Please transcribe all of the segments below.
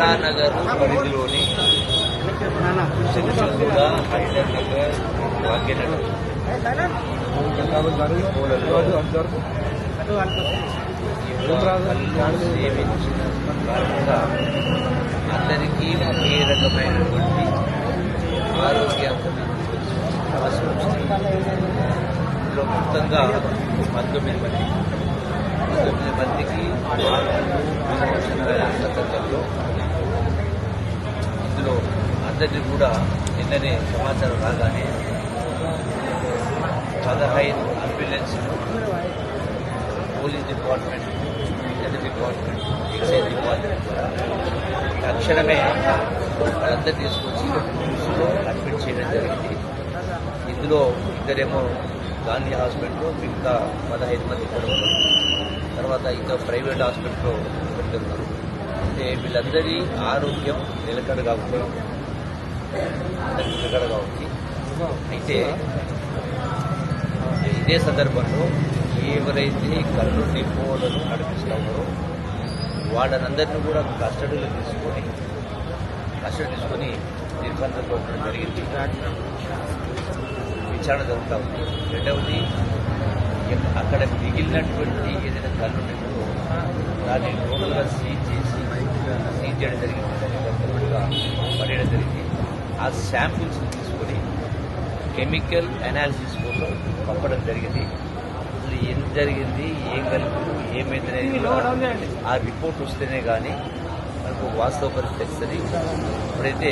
రాణానగర్ పరిధిలోని సిరిసిల్ల, హైదర్ నగర్, భాగ్యనగర్ సేవించిన కారణంగా అందరికీ ఒకే రకమైనటువంటి ఆరోగ్యాన్ని ఇందులో మొత్తంగా 19 మందికి సందర్భంలో ఇందులో అందరినీ కూడా నిన్ననే సమాచారం రాగానే 15 అంబులెన్స్లు, police department, health department, excise department కూడా తక్షణమే వాళ్ళందరూ తీసుకొచ్చి న్యూస్లో అడ్మిట్ చేయడం జరిగింది. ఇందులో ఇద్దరేమో గాంధీ హాస్పిటల్లో, మిగతా 15 మంది ఇక్కడ ఉన్నారు. తర్వాత ఇంకా ప్రైవేట్ హాస్పిటల్లో పెడుతున్నారు. అంటే వీళ్ళందరి ఆరోగ్యం నిలకడగా ఉంది. అయితే ఇదే సందర్భంలో ఎవరైతే కళ్ళు డిపోలను నడిపిస్తామో వాళ్ళనందరినీ కూడా కస్టడీలో తీసుకొని నిర్బంధంలో ఉండడం జరిగింది. విచారణ జరుగుతూ ఉంది. రెండవది, అక్కడ మిగిలినటువంటి ఏదైనా కళ్ళు ఉంటుందో దాన్ని టోటల్గా సీజ్ చేయడం జరిగింది. పడేయడం జరిగింది. ఆ శాంపిల్స్ తీసుకొని కెమికల్ అనాలిసిస్ కోసం పంపడం జరిగింది. అసలు ఏం జరిగింది, ఏం కలిపి, ఏమైందనేది ఆ రిపోర్ట్ వస్తేనే కానీ మనకు వాస్తవ పరిస్థితి తెలుస్తుంది. ఇప్పుడైతే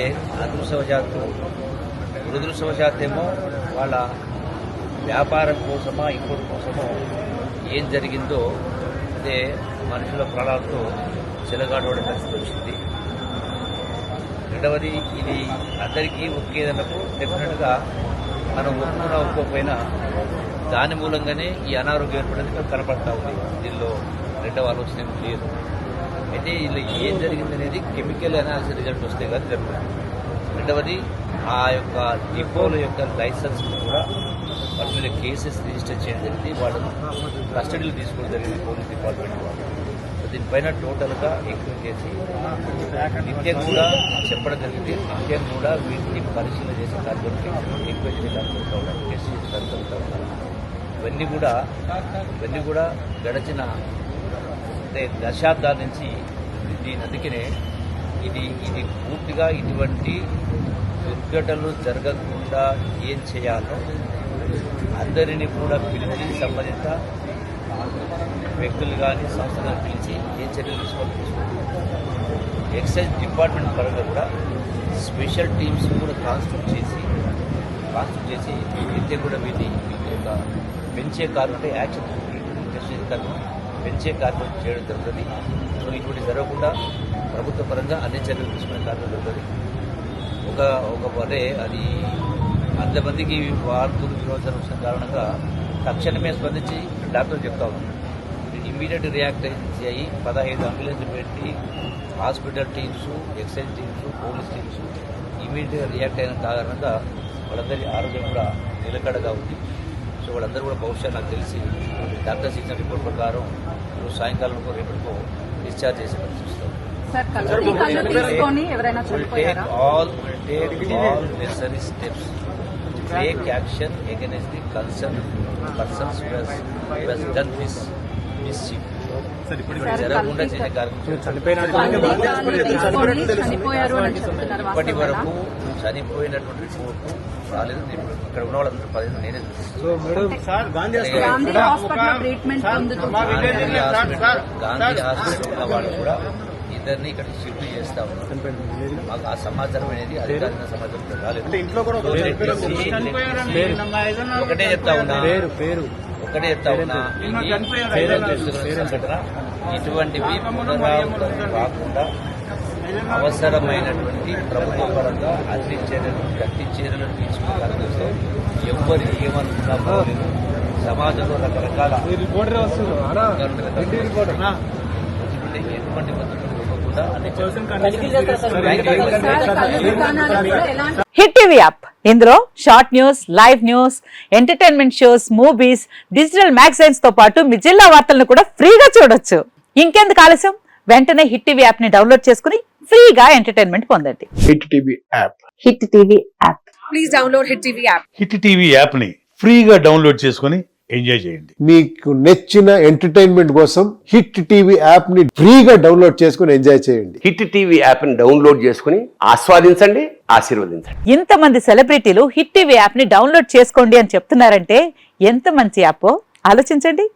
దురదృష్టవశాత్తేమో వాళ్ళ వ్యాపారం కోసమా ఇంకోటి కోసమో ఏం జరిగిందో అదే మనుషుల ప్రాణాలతో చెలగాడవడం పరిస్థితి వచ్చింది. రెండవది, ఇది అందరికీ ఒకేదన్నప్పుడు డెఫినెట్గా మనం ఒప్పుకోకపోయినా దాని మూలంగానే ఈ అనారోగ్యం ఏర్పడేది కనపడతా ఉంది. దీనిలో రెండవ ఆలోచన లేదు. అయితే ఇలా ఏం జరిగిందనేది కెమికల్ అనాలిసిస్ రిజల్ట్ వస్తే కానీ జరుగుతుంది. రెండవది, ఆ యొక్క డిపోల యొక్క లైసెన్స్ కూడా వాళ్ళ మీద కేసెస్ రిజిస్టర్ చేయడం జరిగింది. వాళ్ళను కస్టడీలో తీసుకోవడం జరిగింది పోలీస్ డిపార్ట్మెంట్ వాళ్ళు. దీనిపైన టోటల్గా ఎంక్వైరీ చేసి నిత్యం కూడా చెప్పడం జరిగింది. నిత్యం కూడా వీటిని పరిశీలన చేసే కార్యక్రమం ఎంక్వైరీ చేయడానికి టెస్ట్ చేసే కార్యక్రమం ఉన్నారు. ఇవన్నీ కూడా గడిచిన దశాబ్దాల నుంచి దీని అందుకనే ఇది పూర్తిగా ఇటువంటి దుర్ఘటనలు జరగకుండా ఏం చేయాలో అందరినీ కూడా పిలిచి సంబంధిత వ్యక్తులు కానీ సంస్థలను పిలిచి ఏ చర్యలు తీసుకోవాలి. ఎక్సైజ్ డిపార్ట్మెంట్ పరంగా కూడా స్పెషల్ టీమ్స్ కూడా కాన్స్టిట్యూట్ చేసి అయితే కూడా వీటి యొక్క పెంచే కార్యక్రమం యాక్షన్ పెంచే కార్యక్రమం చేయడం జరుగుతుంది. సో ఇటువంటి జరగకుండా ప్రభుత్వ పరంగా అన్ని చర్యలు తీసుకునే కార్యక్రమం జరుగుతుంది. అది 100 మందికి వార్తలు విరోచన వచ్చిన కారణంగా తక్షణమే స్పందించి డాక్టర్లు చెప్తా ఉన్నారు. ఇమ్మీడియట్ రియాక్ట్ అయ్యి 15 అంబులెన్స్ పెట్టి hospital teams, excise teams, police teams ఇమ్మీడియట్గా రియాక్ట్ అయిన కారణంగా వాళ్ళందరి ఆరోగ్యం కూడా నిలకడగా ఉంది. సో వాళ్ళందరూ కూడా బహుశా నాకు తెలిసి డాక్టర్స్ ఇచ్చిన రిపోర్ట్ ప్రకారం సాయంకాలం రేపటికో డిశ్చార్జ్ చేసే పరిస్థితి. all necessary steps to take action against the concerned persons who has done this mischief. జరగకుండా చేసే కార్యక్రమం. ఇప్పటి వరకు చనిపోయినటువంటి రిపోర్టు రాలేదు. ఇక్కడ ఉన్న వాళ్ళందరూ 15 నేనే గాంధీ హాస్పిటల్ ఉన్న వాళ్ళు కూడా ఇద్దరిని ఇక్కడ షిఫ్ట్ చేస్తా ఉన్నారు. మాకు ఆ సమాచారం అనేది అధికారిక సమాచారం రాలేదు. ఒకటే చెప్తా ఉన్నా సంఘటన ఇటువంటివి పునరావృతం కాకుండా అవసరమైనటువంటి ప్రభుత్వ పరంగా అన్ని చర్యలు గట్టి చర్యలు తీసుకోగలిగితే ఎవ్వరు ఏమనుకున్నా పోలేదు. సమాజంలో రకరకాల ఎటువంటి హిట్ టీవీ యాప్, ఇందులో short news, live news, entertainment shows, movies, digital magazines తో పాటు మీ జిల్లా వార్తలను కూడా ఫ్రీగా చూడొచ్చు. ఇంకెందుకు ఆలస్యం, వెంటనే హిట్ టీవీ యాప్ ని డౌన్లోడ్ చేసుకుని ఫ్రీగా ఎంటర్టైన్మెంట్ పొందండి. Hit TV app. Hit TV app. Please download Hit TV app. Hit TV యాప్ని ఫ్రీగా డౌన్లోడ్ చేసుకొని ఎంజాయ్ చేయండి. మీకు నచ్చిన ఎంటర్టైన్మెంట్ కోసం హిట్ టీవీ యాప్ ని ఫ్రీగా డౌన్లోడ్ చేసుకుని ఎంజాయ్ చేయండి. హిట్ టీవీ యాప్ని డౌన్లోడ్ చేసుకుని ఆస్వాదించండి, ఆశీర్వదించండి. ఇంతమంది సెలబ్రిటీలు హిట్ టీవీ యాప్ ని డౌన్లోడ్ చేసుకోండి అని చెప్తున్నారంటే ఎంత మంచి యాప్ ఆలోచించండి.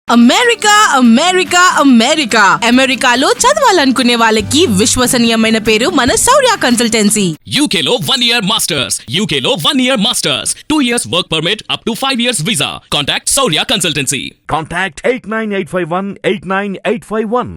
అమెరికా అమెరికా అమెరికా అమెరికాలో చదవాలనుకునే వాళ్ళకి విశ్వసనీయమైన పేరు మన శౌర్య consultancy. UK Law 1 Year Masters. UK Law 1 Year Masters. 2 years work permit up to 5 years visa. Contact Saurya Consultancy. Contact 89851 89851.